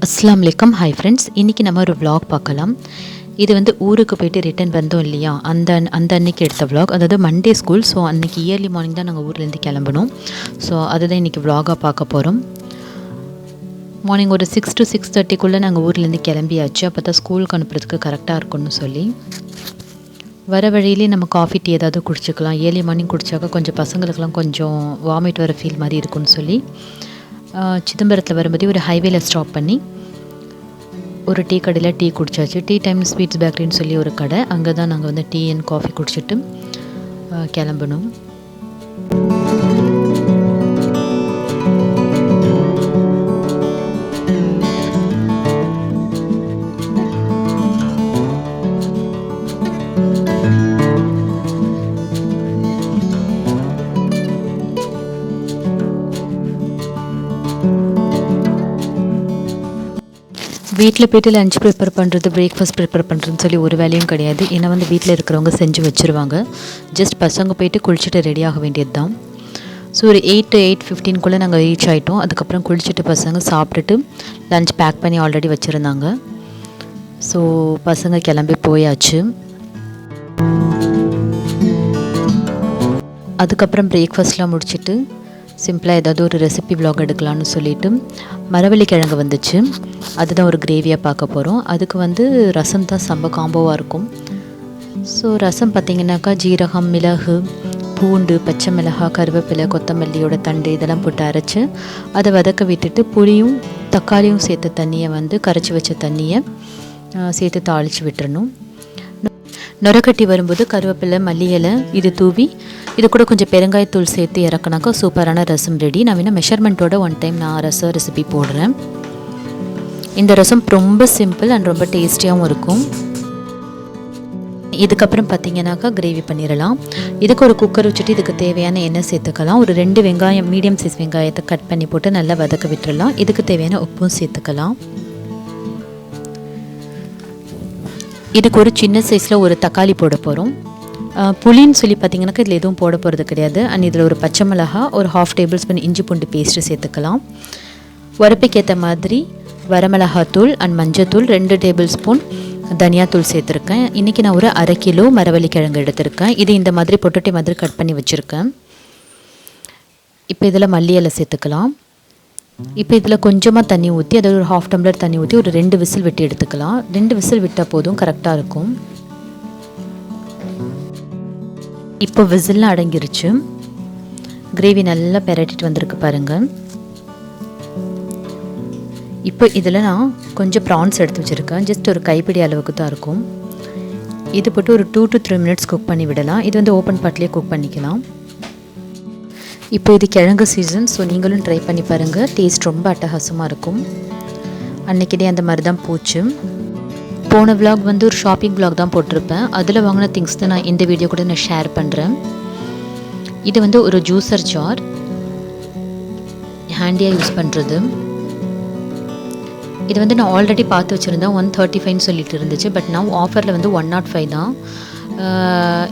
அஸ்ஸலாமு அலைக்கும். Hi friends, இன்றைக்கி நம்ம ஒரு vlog பார்க்கலாம். இது வந்து ஊருக்கு போய்ட்டு ரிட்டன் வந்தோம் இல்லையா, அந்த அன்றைக்கி எடுத்த vlog. அதாவது மண்டே ஸ்கூல். ஸோ அன்றைக்கி இயர்லி மார்னிங் தான் நாங்கள் ஊர்லேருந்து கிளம்பணும். ஸோ அதுதான் இன்றைக்கி vlog-ஆக பார்க்க போகிறோம். மார்னிங் ஒரு 6 to 6:30 நாங்கள் ஊர்லேருந்து கிளம்பியாச்சு. அப்போ தான் ஸ்கூலுக்கு அனுப்புறதுக்கு கரெக்டாக இருக்கும்னு சொல்லி வர வழியிலே நம்ம காஃபி டீ ஏதாவது குடிச்சிக்கலாம். ஏர்லி மார்னிங் குடித்தாக்கா கொஞ்சம் பசங்களுக்கெல்லாம் கொஞ்சம் வாமிட் வர ஃபீல் மாதிரி இருக்குன்னு சொல்லி சிதம்பரத்தில் வரும்போது ஒரு ஹைவேல ஸ்டாப் பண்ணி ஒரு டீ கடையில் டீ குடித்தாச்சு. டீ டைம் ஸ்வீட்ஸ் பேக்கரின்னு சொல்லி ஒரு கடை, அங்கே தான் நாங்கள் வந்து டீ அண்ட் காஃபி குடிச்சிட்டு கிளம்பணும். வீட்டில் போய்ட்டு லஞ்ச் ப்ரிப்பேர் பண்ணுறது, பிரேக்ஃபாஸ்ட் ப்ரிப்பேர் பண்ணுறதுன்னு சொல்லி ஒரு வேலையும் கிடையாது. ஏன்னா வந்து வீட்டில் இருக்கிறவங்க செஞ்சு வச்சுருவாங்க. ஜஸ்ட் பசங்க போய்ட்டு குளிச்சுட்டு ரெடி ஆக வேண்டியது தான். ஸோ ஒரு 8 to 8:15 நாங்கள் ரீச் ஆகிட்டோம். அதுக்கப்புறம் குளிச்சுட்டு பசங்க சாப்பிட்டுட்டு லஞ்ச் பேக் பண்ணி ஆல்ரெடி வச்சுருந்தாங்க. ஸோ பசங்க கிளம்பி போயாச்சு. அதுக்கப்புறம் பிரேக்ஃபாஸ்ட்லாம் முடிச்சுட்டு சிம்பிளாக ஏதாவது ஒரு ரெசிபி vlog எடுக்கலான்னு சொல்லிவிட்டு மரவள்ளி கிழங்கு வந்துச்சு. அதுதான் ஒரு கிரேவியாக பார்க்க போகிறோம். அதுக்கு வந்து ரசம் தான் செம்ம காம்போவாக இருக்கும். ஸோ ரசம் பார்த்திங்கனாக்கா ஜீரகம், மிளகு, பூண்டு, பச்சை மிளகாய், கருவேப்பிலை, கொத்தமல்லியோட தண்டு இதெல்லாம் போட்டு அரைச்சி அதை வதக்க விட்டுட்டு புளியும் தக்காளியும் சேர்த்த தண்ணியை வந்து கரைச்சி வச்ச தண்ணியை சேர்த்து தாளித்து விட்டுறணும். நுரக்கட்டி வரும்போது கருவேப்பிலை, மல்லி இலை இது தூவி இது கூட கொஞ்சம் பெருங்காயத்தூள் சேர்த்து இறக்குனாக்கா சூப்பரான ரசம் ரெடி. நான் வேணால் மெஷர்மெண்ட்டோட ஒன் டைம் நான் ரசம் ரெசிபி போடுறேன். இந்த ரசம் ரொம்ப சிம்பிள் அண்ட் ரொம்ப டேஸ்டியாகவும் இருக்கும். இதுக்கப்புறம் பார்த்திங்கனாக்கா கிரேவி பண்ணிடலாம். இதுக்கு ஒரு குக்கர் வச்சுட்டு இதுக்கு தேவையான எண்ணெய் சேர்த்துக்கலாம். ஒரு 2 வெங்காயம், மீடியம் சைஸ் வெங்காயத்தை கட் பண்ணி போட்டு நல்லா வதக்க விட்டுடலாம். இதுக்கு தேவையான உப்பும் சேர்த்துக்கலாம். இதுக்கு ஒரு சின்ன சைஸில் ஒரு தக்காளி போட போகிறோம். புளின்னு சொல்லி பார்த்திங்கனாக்கா இதில் எதுவும் போட போகிறது கிடையாது. அண்ட் இதில் ஒரு பச்சை மிளகா, ஒரு 1/2 tablespoon இஞ்சி பூண்டு பேஸ்ட்டு சேர்த்துக்கலாம். உரப்புக்கு ஏற்ற மாதிரி வரமிளகாத்தூள் அண்ட் மஞ்சத்தூள், 2 tablespoon தனியாத்தூள் சேர்த்துருக்கேன். இன்றைக்கி நான் ஒரு 1/2 கிலோ மரவள்ளி கிழங்கு எடுத்திருக்கேன். இது இந்த மாதிரி பொட்டோட்டோ மாதிரி கட் பண்ணி வச்சுருக்கேன். இப்போ இதில் மல்லி இலை சேர்த்துக்கலாம். இப்போ இதில் கொஞ்சமாக தண்ணி ஊற்றி, அதாவது ஒரு 1/2 tumbler தண்ணி ஊற்றி ஒரு 2 விசில் விட்டு எடுத்துக்கலாம். 2 விசில் விட்டால் போதும், கரெக்டாக இருக்கும். இப்போ விசில்லாம் அடங்கிருச்சு. கிரேவி நல்லா பெரட்டிட்டு வந்திருக்கு பாருங்கள். இப்போ இதில் நான் கொஞ்சம் ப்ரான்ஸ் எடுத்து வச்சுருக்கேன். ஜஸ்ட் ஒரு கைப்பிடி அளவுக்கு தான் இருக்கும். இது போட்டு ஒரு 2 to 3 minutes குக் பண்ணி விடலாம். இது வந்து ஓப்பன் பாட்லேயே குக் பண்ணிக்கலாம். இப்போ இது கிழங்கு சீசன். ஸோ நீங்களும் ட்ரை பண்ணி பாருங்கள். டேஸ்ட் ரொம்ப அட்டகாசமாக இருக்கும். அன்றைக்கிட்டே அந்த மாதிரி தான் போச்சு. போன vlog வந்து ஒரு ஷாப்பிங் vlog தான் போட்டிருப்பேன். அதில் வாங்கின திங்ஸ் தான் நான் இந்த வீடியோ கூட நான் ஷேர் பண்ணுறேன். இது வந்து ஒரு ஜூஸர் ஜார், ஹேண்டியாக யூஸ் பண்ணுறது. இது வந்து நான் ஆல்ரெடி பார்த்து வச்சுருந்தேன். 135 சொல்லிட்டு இருந்துச்சு. பட் நான் ஆஃபரில் வந்து 105 தான்.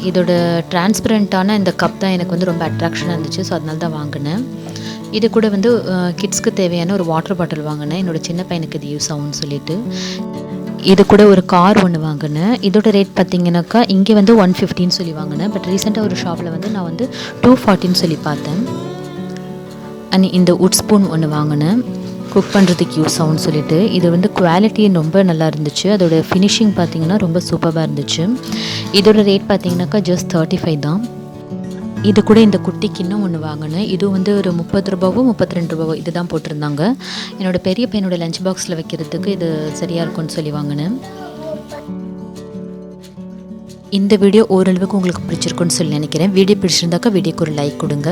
இதோட டிரான்ஸ்பரண்ட்டான இந்த கப் தான் எனக்கு வந்து ரொம்ப அட்ராக்ஷனாக இருந்துச்சு. ஸோ அதனால தான் வாங்கினேன். இது கூட வந்து கிட்ஸ்க்கு தேவையான ஒரு வாட்டர் பாட்டில் வாங்கினேன். என்னோடய சின்ன பையனுக்கு இது யூஸ் ஆகும்னு சொல்லிட்டு. இது கூட ஒரு கார் ஒன்று வாங்கினேன். இதோட ரேட் பார்த்திங்கனாக்கா இங்கே வந்து 150 சொல்லி வாங்கினேன். பட் ரீசெண்டாக ஒரு ஷாப்பில் வந்து நான் வந்து 240 சொல்லி பார்த்தேன். அண்ட் இந்த உட் ஸ்பூன் ஒன்று வாங்கினேன், குக் பண்ணுறதுக்கு யூஸ் ஆகும்னு சொல்லிட்டு. இது வந்து குவாலிட்டி ரொம்ப நல்லா இருந்துச்சு. அதோட ஃபினிஷிங் பார்த்திங்கன்னா ரொம்ப சூப்பராக இருந்துச்சு. இதோட ரேட் பார்த்திங்கனாக்கா ஜஸ்ட் 35 தான். இது கூட இந்த குட்டி கிண்ணம் ஒன்று வாங்கினேன். இது வந்து ஒரு 30 ரூபாவோ 32 ரூபாவோ இது தான் போட்டிருந்தாங்க. என்னோடய பெரிய பையனோட லஞ்ச் பாக்ஸில் வைக்கிறதுக்கு இது சரியாக இருக்கும்னு சொல்லி வாங்கினேன். இந்த வீடியோ ஓரளவுக்கு உங்களுக்கு பிடிச்சிருக்குன்னு சொல்லி நினைக்கிறேன். வீடியோ பிடிச்சிருந்தாக்கா வீடியோக்கு ஒரு லைக் கொடுங்க.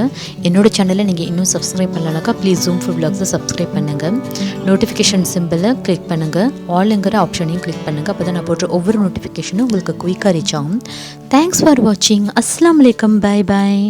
என்னோட சேனலை நீங்கள் இன்னும் சப்ஸ்கிரைப் பண்ணலனாக்கா ப்ளீஸ் ஜூம் ஃபுட் vlogsஸை சப்ஸ்கிரைப் பண்ணுங்கள். நோட்டிஃபிகேஷன் சிம்பிளை கிளிக் பண்ணுங்கள். ஆல்ங்கிற ஆப்ஷனையும் கிளிக் பண்ணுங்கள். அப்போ தான் நான் போடுற ஒவ்வொரு நோட்டிஃபிகேஷனும் உங்களுக்கு குயிக்காக ரீச் ஆகும். தேங்க்ஸ் ஃபார் வாட்சிங். அஸ்ஸலாமு அலைக்கும். Bye bye.